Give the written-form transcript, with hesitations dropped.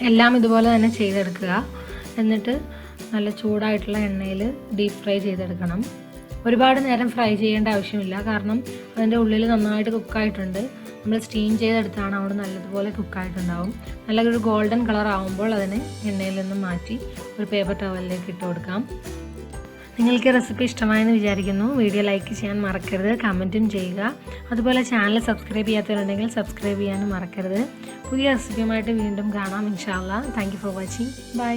എല്ലാം ഇതുപോലെ തന്നെ ചെയ്തെടുക്കുക. എന്നിട്ട് നല്ല ചൂടായിട്ടുള്ള എണ്ണയിൽ ഡീപ്പ് ഫ്രൈ ചെയ്തെടുക്കണം. ഒരുപാട് നേരം ഫ്രൈ ചെയ്യേണ്ട ആവശ്യമില്ല, കാരണം അതിൻ്റെ ഉള്ളിൽ നന്നായിട്ട് കുക്കായിട്ടുണ്ട്. നമ്മൾ സ്റ്റീം ചെയ്തെടുത്താണ്, അവിടെ നല്ലതുപോലെ കുക്കായിട്ടുണ്ടാവും. നല്ലൊരു ഗോൾഡൻ കളർ ആകുമ്പോൾ അതിനെ എണ്ണയിൽ നിന്നും മാറ്റി ഒരു പേപ്പർ ടവലിലേക്ക് ഇട്ട് കൊടുക്കാം. നിങ്ങൾക്ക് റെസിപ്പി ഇഷ്ടമായെന്ന് വിചാരിക്കുന്നു. വീഡിയോ ലൈക്ക് ചെയ്യാൻ മറക്കരുത്, കമൻറ്റും ചെയ്യുക. അതുപോലെ ചാനൽ സബ്സ്ക്രൈബ് ചെയ്യാത്തവരുണ്ടെങ്കിൽ സബ്സ്ക്രൈബ് ചെയ്യാനും മറക്കരുത്. പുതിയ റെസിപ്പിയുമായിട്ട് വീണ്ടും കാണാം ഇൻഷാ അല്ലാഹ്. Thank you for watching. By.